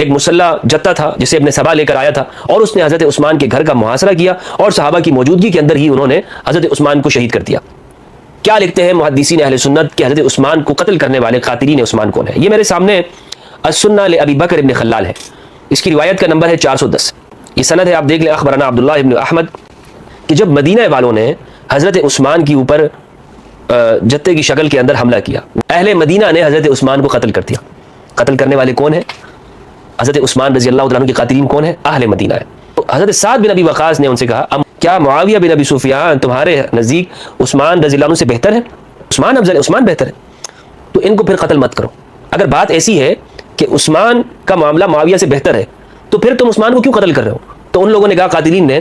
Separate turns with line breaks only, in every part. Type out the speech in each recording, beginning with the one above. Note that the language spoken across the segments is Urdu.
ایک مسلح جتھا تھا جسے ابن سبا لے کر آیا تھا، اور اس نے حضرت عثمان کے گھر کا محاصرہ کیا اور صحابہ کی موجودگی کے اندر ہی انہوں نے حضرت عثمان کو شہید کر دیا۔ کیا لکھتے ہیں محدثین اہل سنت کہ حضرت عثمان کو قتل کرنے والے قاتلین عثمان کون ہیں؟ یہ میرے سامنے السنہ لابی بکر ابن خلال ہے، اس کی روایت کا نمبر ہے 410، یہ سند ہے، آپ دیکھ لیں۔ اخبرنا عبداللہ ابن احمد کہ جب مدینہ والوں نے حضرت عثمان کے اوپر جتے کی شکل کے اندر حملہ کیا، اہل مدینہ نے حضرت عثمان کو قتل کر دیا۔ قتل کرنے والے کون ہیں؟ حضرت عثمان رضی اللہ تعالیٰ عنہ کے قاتلین کون ہیں؟ اہل مدینہ ہے۔ تو حضرت سعد بن ابی وقاص نے ان سے کہا کیا معاویہ بن ابی سفیان تمہارے نزدیک عثمان رضی اللہ عنہ سے بہتر ہے؟ عثمان افضل ہے، عثمان بہتر ہے، تو ان کو پھر قتل مت کرو۔ اگر بات ایسی ہے کہ عثمان کا معاملہ معاویہ سے بہتر ہے تو پھر تم عثمان کو کیوں قتل کر رہے ہو؟ تو ان لوگوں نے کہا، قاتلین نے،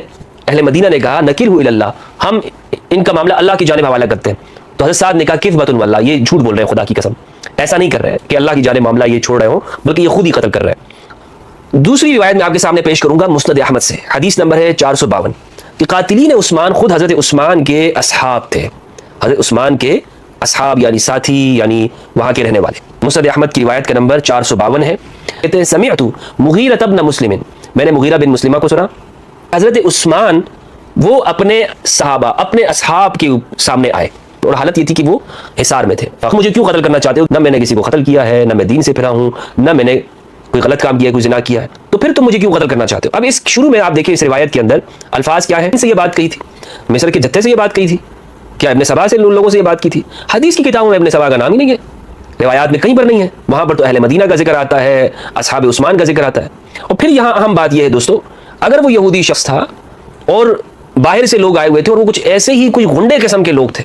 اہل مدینہ نے کہا، نکلہ الی اللہ، ہم ان کا معاملہ اللہ کی جانب حوالہ کرتے ہیں۔ تو حضرت سعد نے کہا، کذبۃ واللہ، یہ جھوٹ بول رہے ہیں خدا کی قسم، ایسا نہیں کر رہے کہ اللہ کی جانب معاملہ یہ چھوڑ رہے ہوں، بلکہ یہ خود ہی قتل کر رہے ہیں۔ دوسری روایت میں آپ کے سامنے پیش کروں گا مسند احمد سے، حدیث نمبر ہے 452 کہ قاتلین عثمان خود حضرت عثمان کے اصحاب تھے، حضرت عثمان کے اصحاب یعنی ساتھی، یعنی وہاں کے رہنے والے۔ مسند احمد کی روایت کا نمبر 452 ہے، کہتے ہیں سمعت مغیرہ بن مسلم، میں نے مغیرہ بن مسلمہ کو سنا، حضرت عثمان وہ اپنے صحابہ، اپنے اصحاب کے سامنے آئے اور حالت یہ تھی کہ وہ حصار میں تھے۔ مجھے کیوں قتل کرنا چاہتے ہو؟ نہ میں نے کسی کو قتل کیا ہے، نہ میں دین سے پھرا ہوں، نہ میں نے کوئی غلط کام کیا ہے، کوئی زنا کیا ہے، تو پھر تم مجھے کیوں قتل کرنا چاہتے ہو؟ اب اس شروع میں آپ دیکھیں اس روایت کے اندر الفاظ کیا ہیں، ان سے یہ بات کہی تھی، مصر کے جتھے سے یہ بات کہی تھی، کیا ابن سبا سے لوگوں سے یہ بات کی تھی؟ حدیث کی کتابوں میں ابن سبا کا نام ہی نہیں ہے، روایات میں کہیں پر نہیں ہے، وہاں پر تو اہل مدینہ کا ذکر آتا ہے، اصحاب عثمان کا ذکر آتا ہے۔ اور پھر یہاں اہم بات یہ ہے دوستو، اگر وہ یہودی شخص تھا اور باہر سے لوگ آئے ہوئے تھے اور وہ کچھ ایسے ہی کچھ غنڈے قسم کے لوگ تھے،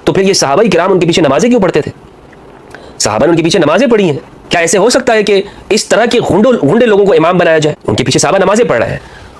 تو پھر یہ صحابہ کرام ان کے پیچھے نمازیں کیوں پڑھتے تھے؟ صحابہ نے ان کے پیچھے نمازیں پڑھی ہیں، کیا ایسے ہو سکتا ہے کہ اس طرح کے غنڈے لوگوں کو امام بنایا جائے؟ ان کے پیچھے صحابہ نمازیں پڑھ رہے ہیں،